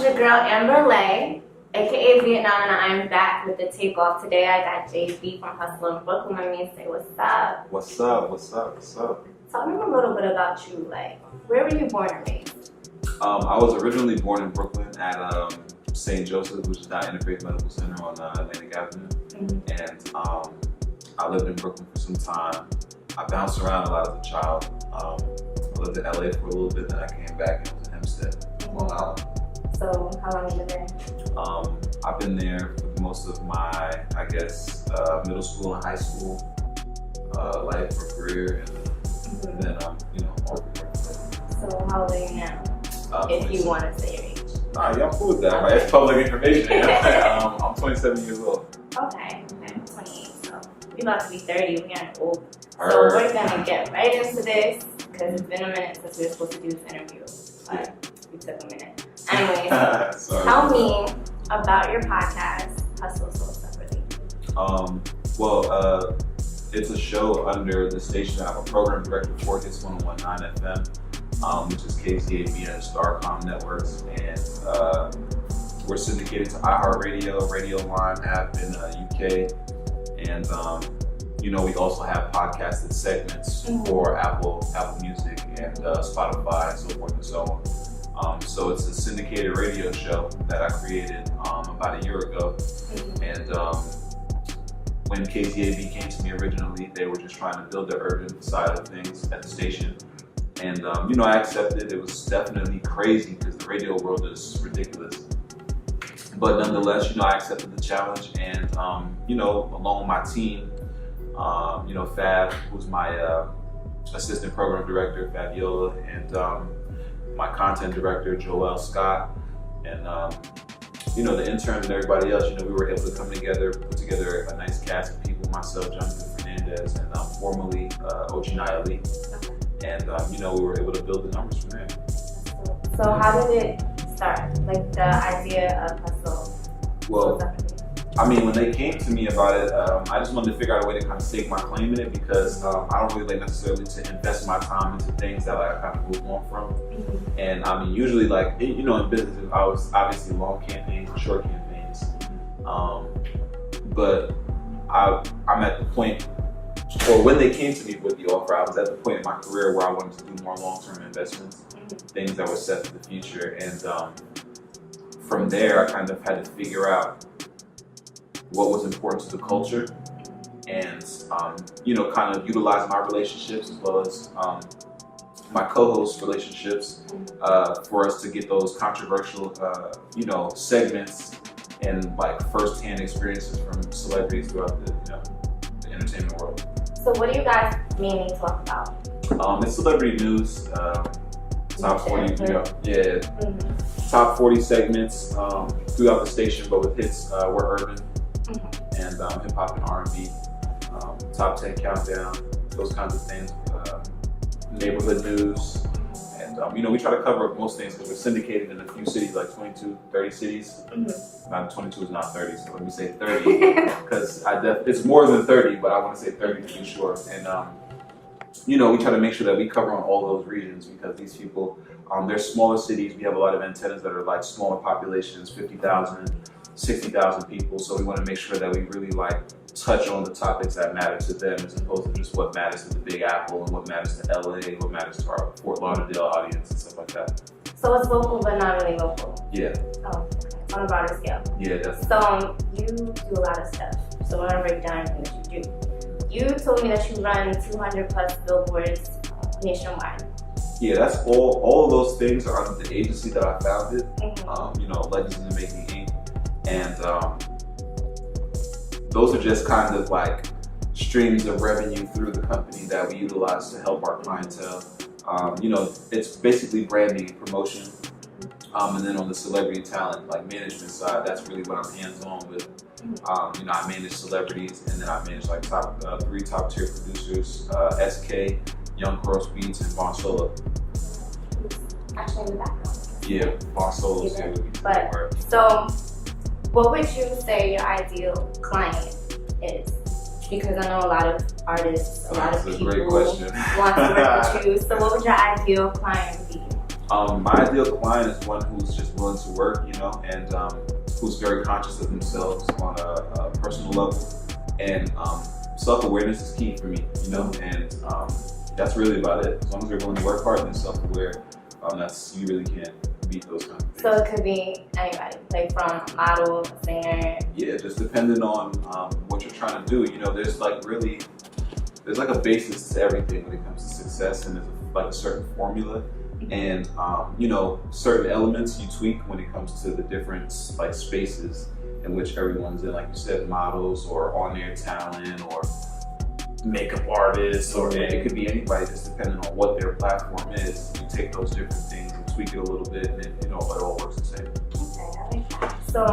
your girl Amber Lay, aka Vietnam, and I'm back with the takeoff. Today I got JB from Hustle in Brooklyn. Let me say what's up. What's up? What's up? What's up? Tell me a little bit about you. Like, where were you born and raised? I was originally born in Brooklyn at St. Joseph, which is now Interfaith Medical Center on Atlantic Avenue. And I lived in Brooklyn for some time. I bounced around a lot as a child. I lived in LA for a little bit, then I came back and was in Hempstead, Long Island. So, how long have you been there? I've been there for most of my, I guess, middle school and high school life or career, and then all through. So, how old are you now? If you want to say your age. Nah, yeah, I'm cool with that, right? It's public information. I'm 27 years old. Okay, I'm 28, so we're about to be 30. We're getting old. So we're gonna get right into this because it's been a minute since we were supposed to do this interview, but we took a minute. Anyways, tell me about your podcast, Hustle Soul Separately. It's a show under the station that I'm a program director for, Hits 101.9 FM, which is KCAB and Starcom Networks, and we're syndicated to iHeartRadio, Radio Line app in UK, and we also have podcasted segments for Apple Music and Spotify and so forth and so on. So it's a syndicated radio show that I created about a year ago. And when KCAB came to me originally, they were just trying to build the urban side of things at the station. And I accepted. It was definitely crazy because the radio world is ridiculous. But nonetheless, I accepted the challenge, and along with my team, Fab, who's my assistant program director, Fabiola, and my content director, Joel Scott, and the intern and everybody else, we were able to come together, put together a nice cast of people, myself, Jonathan Fernandez, and formerly Ochinai Ali. And we were able to build the numbers from there. So how did it start? Like the idea of Hustle? Well, when they came to me about it, I just wanted to figure out a way to kind of stake my claim in it because I don't really like necessarily to invest my time into things that I kind of move on from. And usually in business, I was obviously long campaigns and short campaigns. But I'm at the point, or when they came to me with the offer, I was at the point in my career where I wanted to do more long-term investments, things that were set for the future. And from there, I kind of had to figure out what was important to the culture and, kind of utilize my relationships as well as my co-host relationships for us to get those controversial, segments and first-hand experiences from celebrities throughout the entertainment world. So what do you guys mainly talk about? It's celebrity news, top 40, top 40 segments throughout the station, but with hits, we're urban, and hip hop and R&B, top 10 countdown, those kinds of things, neighborhood news, and we try to cover most things because we're syndicated in a few cities, like 22, 30 cities. 22 is not 30, so let me say 30, because it's more than 30, but I want to say 30 to be sure. And we try to make sure that we cover on all those regions because these people, they're smaller cities. We have a lot of antennas that are smaller populations, 50,000, 60,000 people. So we want to make sure that we really touch on the topics that matter to them as opposed to just what matters to the Big Apple and what matters to LA, what matters to our Fort Lauderdale audience and stuff like that. So it's local but not really local? Yeah. Oh, okay. On a broader scale. Yeah, definitely. So you do a lot of stuff. So I want to break down everything that you do. You told me that you run 200 plus billboards nationwide. Yeah, that's all of those things are under the agency that I founded, Legends in the Making Inc. And those are just kind of streams of revenue through the company that we utilize to help our clientele. It's basically branding and promotion. And then on the celebrity talent, management side, that's really what I'm hands-on with. I manage celebrities, and then I manage three top-tier producers, SK, Young Coral Speeds, and Von Solo. Actually in the background. Yeah, Von Solo's here with me. But, so, what would you say your ideal client is? Because I know a lot of artists, a lot of people want to work with you. So what would your ideal client be? My ideal client is one who's just willing to work, and who's very conscious of themselves on a personal level. And self-awareness is key for me, and that's really about it. As long as they're willing to work hard and they're self-aware, you really can't beat those kinds of things. So it could be anybody, like from model, singer. Yeah, just depending on what you're trying to do. There's like a basis to everything when it comes to success, and there's like a certain formula. And certain elements you tweak when it comes to the different like spaces in which everyone's in, like you said, models or on-air talent or makeup artists, or it could be anybody, just depending on what their platform is. You take those different things and tweak it a little bit, and it all works the same. Okay, I like that. So,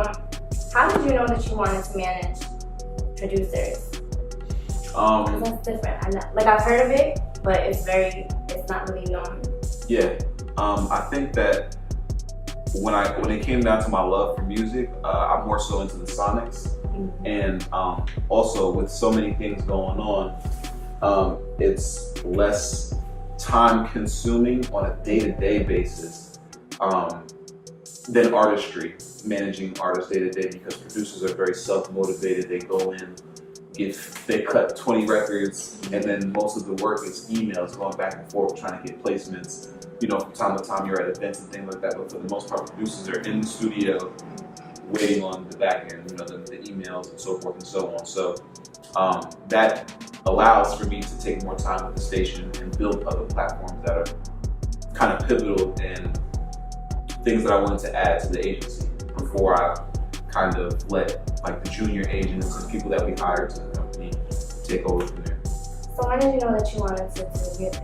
how did you know that you wanted to manage producers? Because that's different. I've heard of it, but it's not really known. Yeah, I think that when it came down to my love for music, I'm more so into the sonics, and also with so many things going on, it's less time consuming on a day-to-day basis than artistry, managing artists day-to-day, because producers are very self-motivated. They go in, they cut 20 records, and then most of the work is emails going back and forth trying to get placements. From time to time you're at events and things like that, but for the most part, producers are in the studio waiting on the back end, the emails and so forth and so on. So that allows for me to take more time with the station and build other platforms that are kind of pivotal and things that I wanted to add to the agency before I kind of let like the junior agents and people that we hired to the company take over from there. So when did you know that you wanted to do music?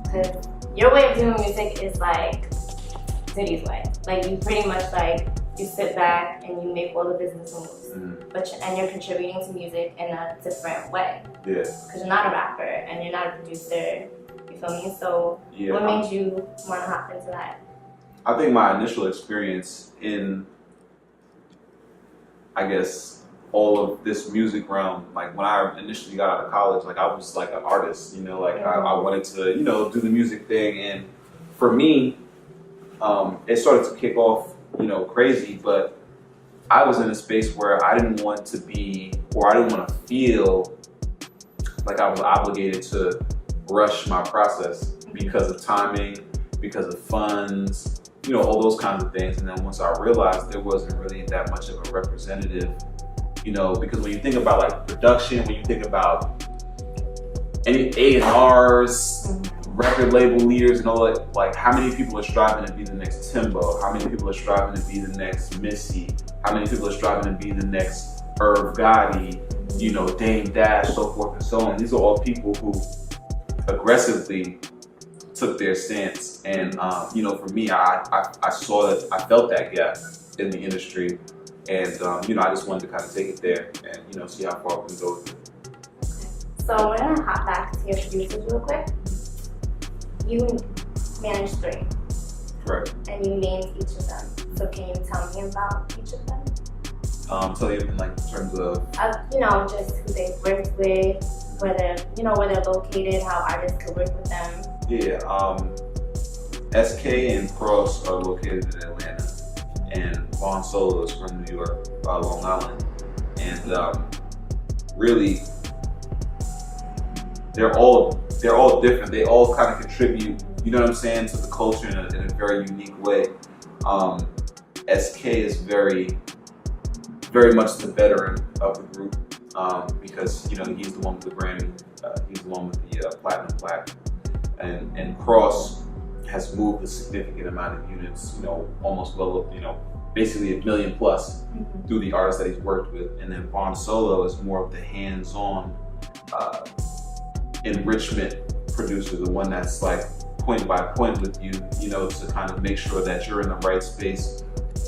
Because your way of doing music is like Diddy's way. Like you pretty much you sit back and you make all the business moves, and you're contributing to music in a different way. Yeah. Because you're not a rapper and you're not a producer. You feel me? So what made you want to hop into that? I think my initial experience in, I guess, all of this music realm, like when I initially got out of college, I was like an artist, I wanted to, do the music thing. And for me, it started to kick off, crazy, but I was in a space where I didn't want to be, or I didn't want to feel like I was obligated to rush my process because of timing, because of funds, all those kinds of things. And then once I realized there wasn't really that much of a representative, because when you think about like production, when you think about any A&Rs, record label leaders and all that, like how many people are striving to be the next Timbo? How many people are striving to be the next Missy? How many people are striving to be the next Irv Gotti, Dame Dash, so forth and so on. These are all people who aggressively took their stance. And, for me, I felt that gap in the industry. And, I just wanted to kind of take it there and, see how far we can go with it. So we're going to hop back to your producers real quick. You manage 3. Right. And you named each of them. So can you tell me about each of them? Tell you in terms of? Just who they've worked with, where they're located, how artists could work with them. Yeah, SK and Cross are located in Atlanta, and Vaughn Solo is from New York, Long Island. And really, they're all different. They all kind of contribute, to the culture in a very unique way. SK is very, very much the veteran of the group because he's the one with the Grammy, he's the one with the platinum plaque, and Cross has moved a significant amount of units, almost basically 1 million plus through the artists that he's worked with. And then Vaughn Solo is more of the hands-on enrichment producer, the one that's like point by point with you, to kind of make sure that you're in the right space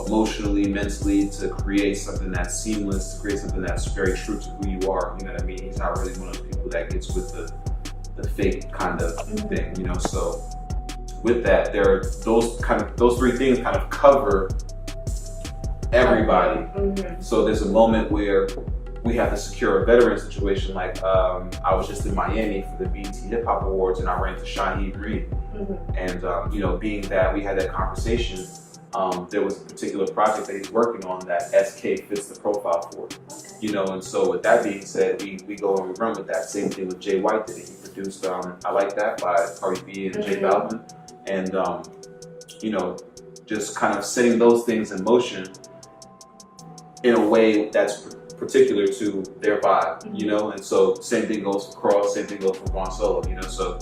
emotionally, mentally, to create something that's seamless, to create something that's very true to who you are. You know what I mean? He's not really one of those people that gets with the fake kind of thing, So with that, there are those 3 things kind of cover everybody. So there's a moment where we have to secure a veteran situation. Like I was just in Miami for the BET Hip Hop Awards, and I ran into Shaheed Reed. And you know, being that we had that conversation, there was a particular project that he's working on that SK fits the profile for. You know, and so with that being said, we go and we run with that. Same thing with Jay White did it. He produced I Like That by Cardi B and J Balvin, and you know, just kind of setting those things in motion in a way that's particular to their vibe, you know. And so same thing goes for Cross, same thing goes for Vaughn Solo, you know. So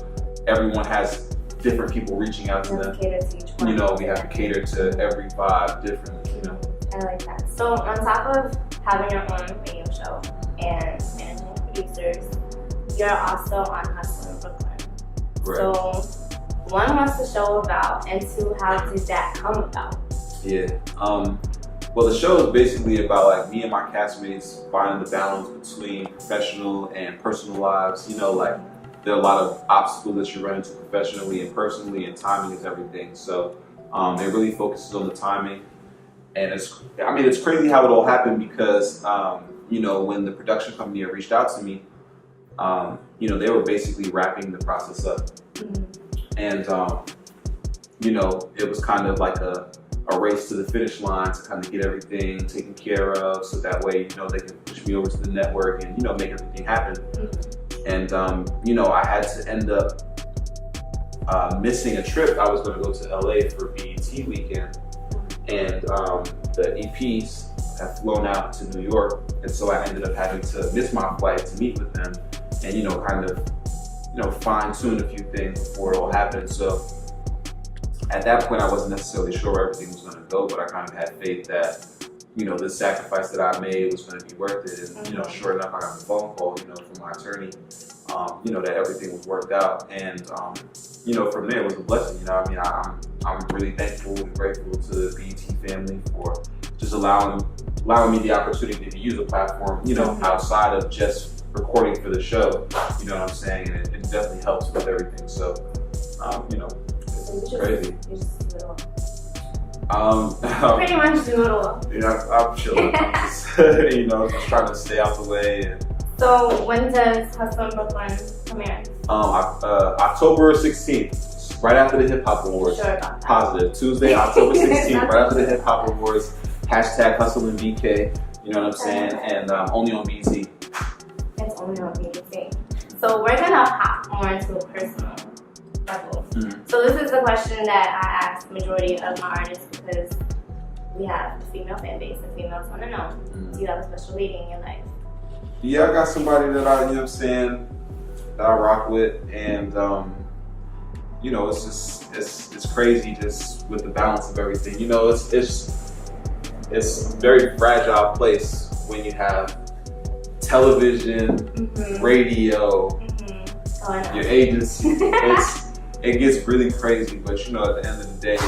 everyone has different people reaching out to them. Cater to each one. You know, we have to cater to every vibe differently, you know. I like that. So on top of having your own radio show and managing producers, you're also on Hustle in Brooklyn. Right. So one wants to show about, and two, how did that come about? Yeah. Well, the show is basically about like me and my castmates finding the balance between professional and personal lives. You know, like there are a lot of obstacles that you run into professionally and personally, and timing is everything. So it really focuses on the timing. And it's crazy how it all happened because, you know, when the production company had reached out to me, you know, they were basically wrapping the process up. And, you know, it was kind of like a race to the finish line to kind of get everything taken care of, so that way, you know, they can push me over to the network and, you know, make everything happen. And, you know, I had to end up missing a trip. I was going to go to LA for BET weekend, and the EPs had flown out to New York, and so I ended up having to miss my flight to meet with them and, you know, kind of, you know, fine-tune a few things before it all happened. So at that point, I wasn't necessarily sure where everything was going to go, but I kind of had faith that, you know, the sacrifice that I made was going to be worth it. And, you know, sure enough, I got the phone call, you know, from my attorney, you know, that everything was worked out. And, you know, from there, it was a blessing. You know, I mean, I'm really thankful and grateful to the BET family for just allowing me the opportunity to use a platform, you know, outside of just recording for the show. You know what I'm saying? And it definitely helps with everything. So, you know, it's crazy. You just do it all. Pretty much do it all. Yeah, I'm chilling. You know, just trying to stay out the way. And, so when does Hustle in Brooklyn premiere? October 16th, right after the Hip Hop Awards. Sure about that. Positive. Tuesday, October 16th, right after the Hip Hop Awards. Hashtag Hustle in BK. You know what I'm saying? And only on BET. It's only on BET. So we're gonna hop more into a personal level. So this is the question that I ask the majority of my artists, because we have a female fan base and females want to know, do you have a special lady in your life? Yeah, I got somebody that I, you know what I'm saying, that I rock with, and you know, it's just it's crazy just with the balance of everything. You know, it's a very fragile place when you have television, radio, your agency. It gets really crazy, but you know, at the end of the day,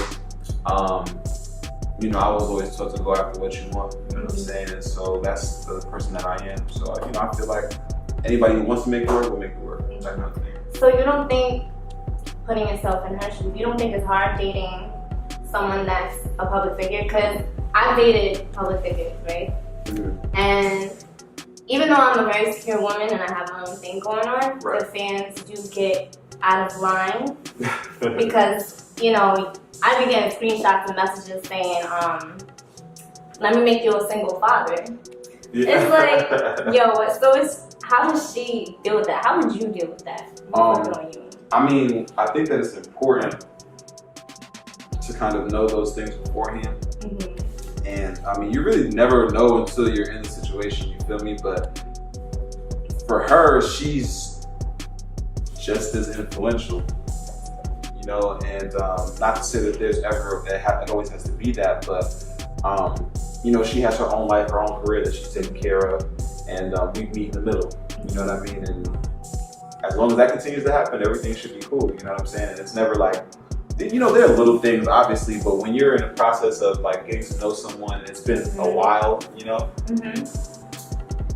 you know, I was always taught to go after what you want. You know what I'm saying? And so that's the person that I am. So you know, I feel like anybody who wants to make it work will make it work. That kind of thing. So you don't think, putting yourself in her shoes, you don't think it's hard dating someone that's a public figure? Because I've dated public figures, right? And even though I'm a very secure woman and I have my own thing going on, the fans do get out of line because, you know, I be getting screenshots and messages saying, let me make you a single father. It's like, yo, so how does she deal with that? How would you deal with that? I mean, I think that it's important to kind of know those things beforehand. And I mean, you really never know until you're in the situation, you feel me? But for her, she's just as influential, you know, and not to say that it always has to be that, but you know, she has her own life, her own career that she's taking care of, and we meet in the middle, you know what I mean? And as long as that continues to happen, everything should be cool, you know what I'm saying? And it's never like, you know, there are little things obviously, but when you're in the process of like getting to know someone and it's been a while, you know,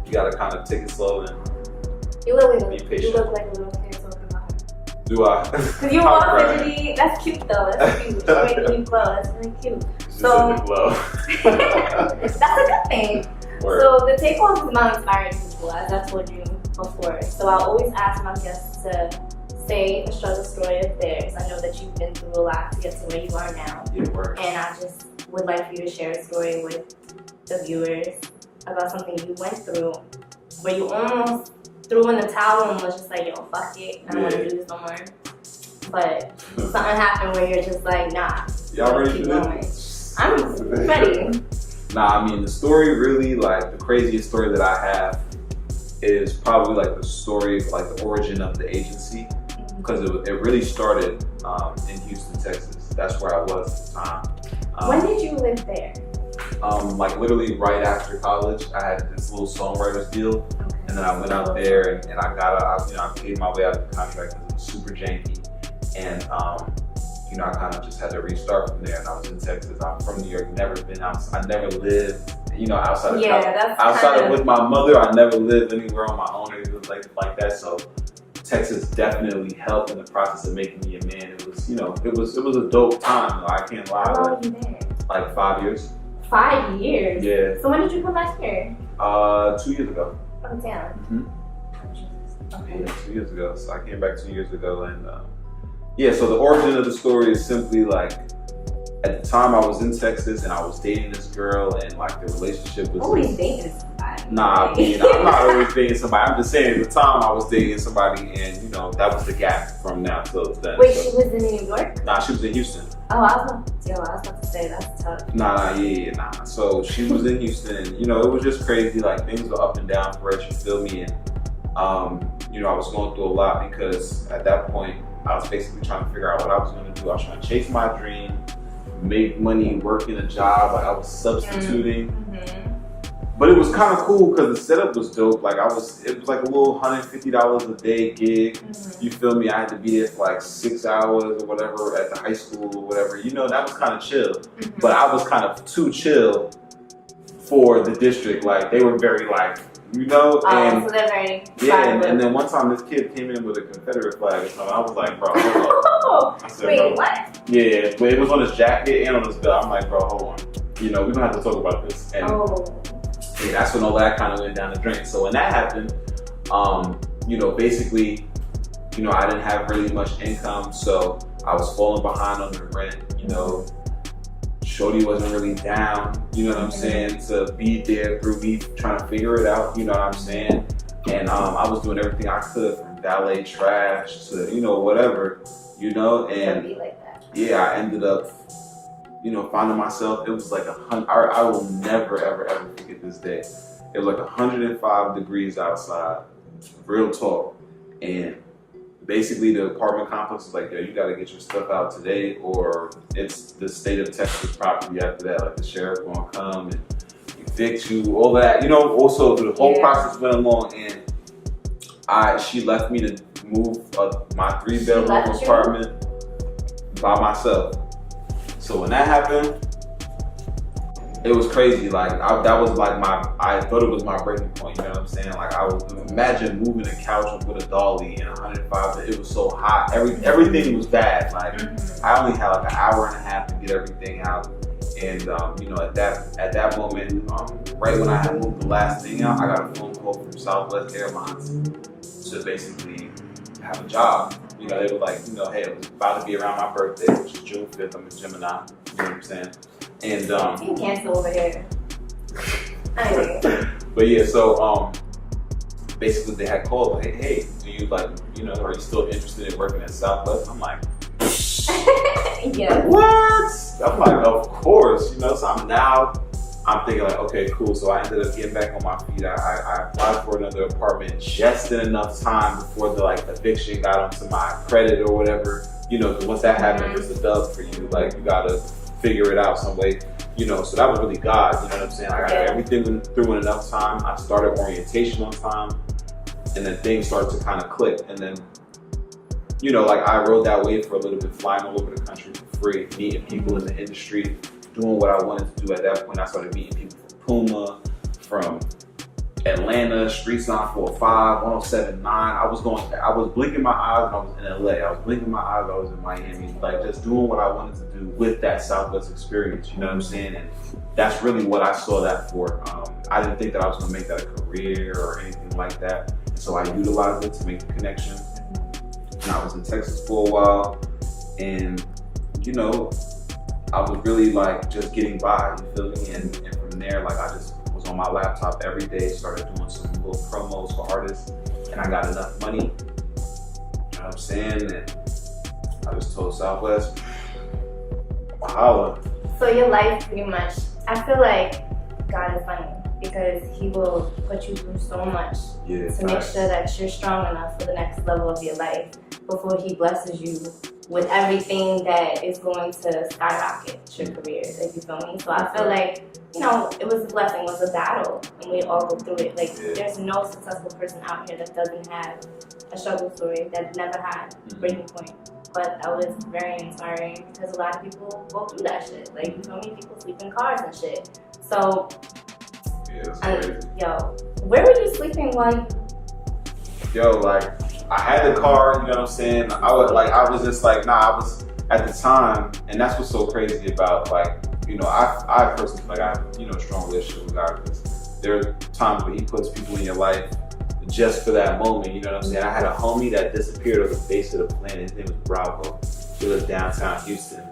you gotta kind of take it slow and be patient. You look like a little kid talking about her. Do I? Because you all fidgety. That's cute though. That's cute. You're making you glow. That's really cute. So glow. That's a good thing. Word. So the takeoff is about inspiring people, as I told you before. So I always ask my guests to say a struggle story of theirs. I know that you've been through a lot to get to where you are now. Yeah, word. And I just would like for you to share a story with the viewers about something you went through where you almost threw in the towel and was just like, yo, fuck it, I don't want to do this no more. But something happened where you're just like, nah, Y'all ready keep for going. this? I'm ready. Nah, I mean, the story really, like, the craziest story that I have is probably like the story, like the origin of the agency. Because it really started in Houston, Texas. That's where I was at the time. When did you live there? Like literally right after college, I had this little songwriter's deal, and then I went out there and I got I paid my way out of the contract because it was super janky, and I kind of just had to restart from there. And I was in Texas. I'm from New York. Never been out. I never lived, outside of outside of with my mother. I never lived anywhere on my own or anything like that. So Texas definitely helped in the process of making me a man. It was, it was a dope time. I can't lie. How long were you there? Like 5 years. 5 years? Yeah. So when did you come back here? 2 years ago. Oh, damn. Okay. Yeah, 2 years ago. So I came back 2 years ago, and so the origin of the story is simply like, at the time I was in Texas and I was dating this girl, and like the relationship was always dating somebody. Nah, I'm not always dating somebody. I'm just saying at the time I was dating somebody, and that was the gap from now till then. Wait, she was in New York? Nah, she was in Houston. Oh, I was about to say that's tough. Nah. So she was in Houston, and it was just crazy. Like things were up and down for her. You feel me? And I was going through a lot because at that point I was basically trying to figure out what I was going to do. I was trying to chase my dream, make money, work in a job. Like I was substituting. But it was kind of cool because the setup was dope. Like it was like a little $150 a day gig. You feel me? I had to be there for like 6 hours or whatever at the high school or whatever. That was kind of chill. But I was kind of too chill for the district. Like they were very like, and so they're very and then one time this kid came in with a Confederate flag or something. I was like, bro, hold on. I said, wait, bro, what? Yeah, but it was on his jacket and on his belt. I'm like, bro, hold on. We don't have to talk about this. And yeah, that's when all that kind of went down the drain. So when that happened, basically, I didn't have really much income, so I was falling behind on the rent. Shorty wasn't really down, what I'm saying, to be there through me trying to figure it out, what I'm saying. And I was doing everything I could, from valet trash to, whatever, and Be like that. yeah, I ended up finding myself, it was like I will never, ever, ever forget this day. It was like 105 degrees outside, real talk. And basically the apartment complex was like, yo, you gotta get your stuff out today or it's the state of Texas property after that. Like the sheriff gonna come and evict you, all that. Also the whole process went along, and she left me to move my 3-bedroom apartment by myself. So when that happened, it was crazy. Like that was like I thought it was my breaking point. You know what I'm saying? Like I would imagine moving a couch with a dolly in 105. It was so hot. Everything was bad. Like I only had like an hour and a half to get everything out. And at that moment, right when I had moved the last thing out, I got a phone call from Southwest Airlines to basically have a job. They were like, hey, it was about to be around my birthday, which is June 5th. I'm a Gemini. You know what I'm saying? And you can cancel over here. But yeah, so basically they had called, like, hey, do you are you still interested in working at Southwest? I'm like, yeah. What? I'm like, of course, So I'm thinking like, okay, cool. So I ended up getting back on my feet. I applied for another apartment just in enough time before the eviction got onto my credit or whatever. Once that happened, it's a dub for you. Like you gotta figure it out some way. So that was really God. You know what I'm saying? I got everything through in enough time. I started orientation on time, and then things started to kind of click. And then, I rode that wave for a little bit, flying all over the country for free, meeting people in the industry, doing what I wanted to do at that point. I started meeting people from Puma, from Atlanta, streets 945, 1079. I was blinking my eyes and I was in LA. I was blinking my eyes, I was in Miami. Like just doing what I wanted to do with that Southwest experience, you know what I'm saying? And that's really what I saw that for. I didn't think that I was gonna make that a career or anything like that. And so I utilized it to make the connection. And I was in Texas for a while. And, you know, I was really like just getting by, you feel me? And from there, like I just was on my laptop every day, started doing some little promos for artists, and I got enough money, you know what I'm saying? And I just told Southwest, holla. So your life pretty much, I feel like God is funny because he will put you through so much to make sure that you're strong enough for the next level of your life before he blesses you with everything that is going to skyrocket your career, like you feel me? So I feel like, you know, it was a blessing, it was a battle, and we all go through it. Like there's no successful person out here that doesn't have a struggle story, that never had a breaking point. But that was very inspiring because a lot of people go through that shit. Like you feel me? People sleep in cars and shit. So, yo, where were you sleeping while Yo, like, I had the car, you know what I'm saying? I was just like, I was at the time, and that's what's so crazy about, like, you know, I personally feel like I have, you know, a strong relationship with God because there are times where he puts people in your life just for that moment, you know what I'm saying? I had a homie that disappeared on the face of the planet. His name was Bravo. He lived downtown Houston.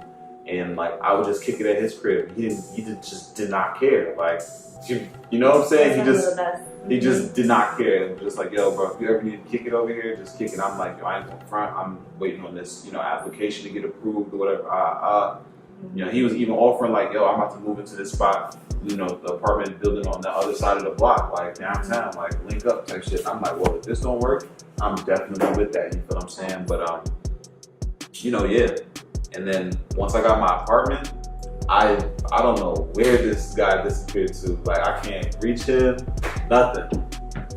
And like, I would just kick it at his crib. He just did not care. Like, you know what I'm saying? He just did not care. And just like, yo, bro, if you ever need to kick it over here, just kick it. I'm like, yo, I ain't in front. I'm waiting on this, you know, application to get approved or whatever. You know, he was even offering like, yo, I'm about to move into this spot, you know, the apartment building on the other side of the block, like downtown, like link up type shit. I'm like, well, if this don't work, I'm definitely with that. You feel what I'm saying? But you know, yeah. And then once I got my apartment, I don't know where this guy disappeared to. Like I can't reach him, nothing.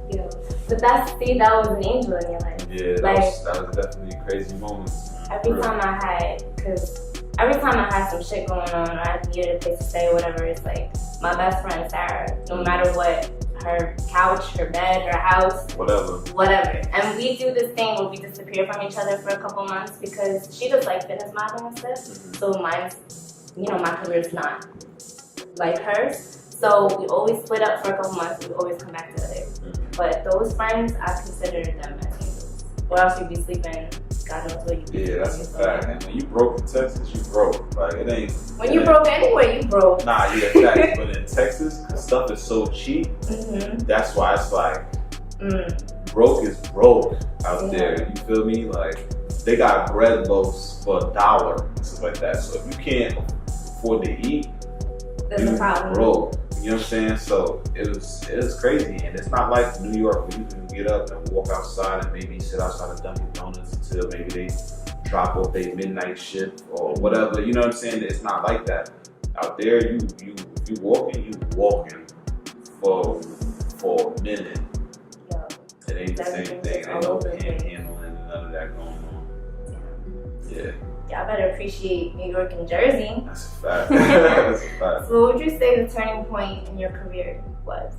Yeah. But that was an angel in your life. Yeah, that was definitely a crazy moment. Every time I had some shit going on, or I needed a place to stay or whatever, it's like my best friend Sarah, no matter what, her couch, her bed, her house, whatever. And we do this thing where we disappear from each other for a couple months because she does like fitness modeling and stuff. So mine's, you know, my career's not like hers. So we always split up for a couple months. We always come back together. But those friends, I consider them as angels. Or else you'd be sleeping, God knows where you'd be. Yeah, that's a fact. And when you broke in Texas, you broke. Like it ain't. When you broke anywhere, you broke. Nah, yeah, facts. But in Texas, cause stuff is so cheap. That's why it's like broke is broke out there. You feel me? Like they got bread loaves for $1 and stuff like that. So if you can't afford to eat, you broke. You know what I'm saying? So it was crazy, and it's not like New York where you can get up and walk outside and maybe sit outside of Dunkin' Donuts until maybe they drop off their midnight shift or whatever. You know what I'm saying? It's not like that. Out there, you walking for a minute. It ain't the same thing. Ain't no panhandling and none of that going on. Yeah. Y'all better appreciate New York and Jersey. That's a fact. That's a fact. So what would you say the turning point in your career was?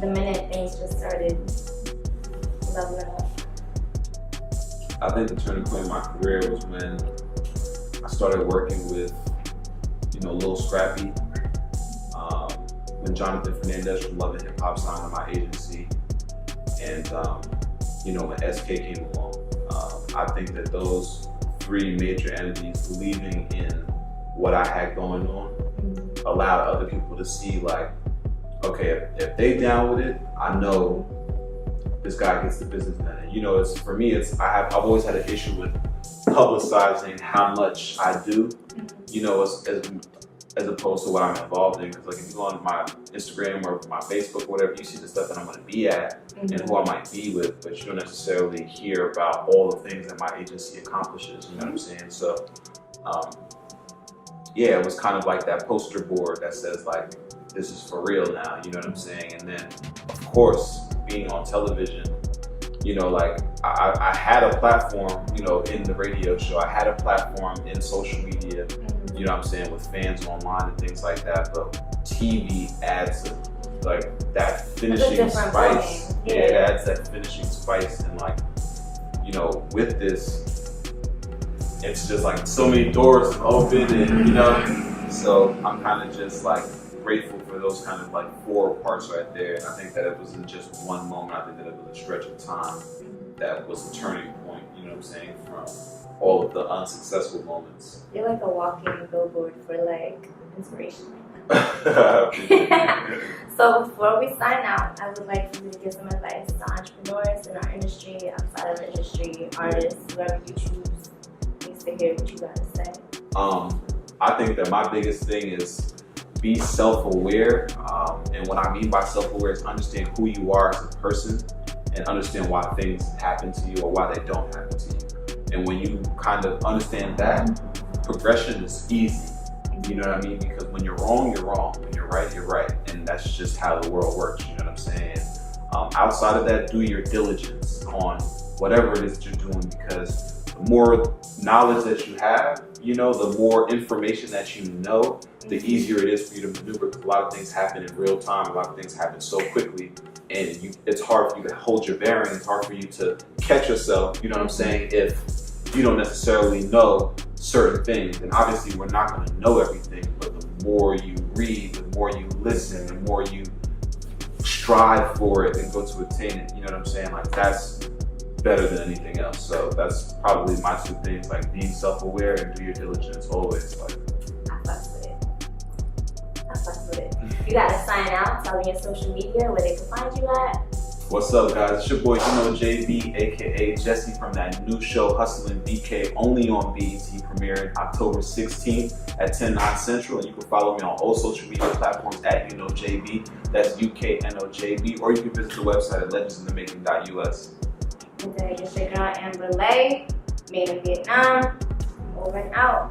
The minute things just started leveling up. I think the turning point in my career was when I started working with, you know, Lil Scrappy. When Jonathan Fernandez from Love and Hip Hop signed on my agency. And, you know, when SK came along. I think that those three major entities believing in what I had going on allowed other people to see like, okay, if they down with it, I know this guy gets the business done. And you know, it's for me, I've always had an issue with publicizing how much I do, you know, as opposed to what I'm involved in. Because like if you go on my Instagram or my Facebook or whatever, you see the stuff that I'm going to be at and who I might be with, but you don't necessarily hear about all the things that my agency accomplishes, you know what I'm saying? So, yeah, it was kind of like that poster board that says like, this is for real now, you know what I'm saying? And then, of course, being on television, you know, like I had a platform, you know, in the radio show, I had a platform in social media, you know what I'm saying, with fans online and things like that, but TV adds like that finishing spice. Yeah, it adds that finishing spice, and like, you know, with this, it's just like so many doors open, and you know, so I'm kind of just like grateful for those kind of like 4 parts right there. And I think that it wasn't just one moment. I think that it was a stretch of time that was a turning point, you know what I'm saying, from all of the unsuccessful moments. You're like a walking billboard for like inspiration. So before we sign out, I would like for you to give some advice to entrepreneurs in our industry, outside of the industry, artists, whoever you choose needs to hear what you got to say. I think that my biggest thing is be self-aware, and what I mean by self-aware is understand who you are as a person and understand why things happen to you or why they don't happen to you. And when you kind of understand that, progression is easy. You know what I mean? Because when you're wrong, you're wrong. When you're right, you're right. And that's just how the world works, you know what I'm saying? Outside of that, do your diligence on whatever it is that you're doing, because the more knowledge that you have, you know, the more information that you know, the easier it is for you to maneuver, because a lot of things happen in real time. A lot of things happen so quickly, and it's hard for you to hold your bearing. It's hard for you to catch yourself, you know what I'm saying, if you don't necessarily know certain things. And obviously we're not going to know everything, but the more you read, the more you listen, the more you strive for it and go to attain it, you know what I'm saying? Like, that's better than anything else. So that's probably my 2 things, like being self-aware and do your diligence always. Like, I fucks with it. I fucks with it. You gotta sign out, tell me your social media, where they can find you at. What's up, guys? It's your boy, JB, aka Jesse, from that new show, Hustlin' BK, only on BET, premiering October 16th at 10/9 Central. And you can follow me on all social media platforms at JB. That's UKNOJB. Or you can visit the website at legendsinthemaking.us. And then your girl Amber Lay, made in Vietnam, over and out.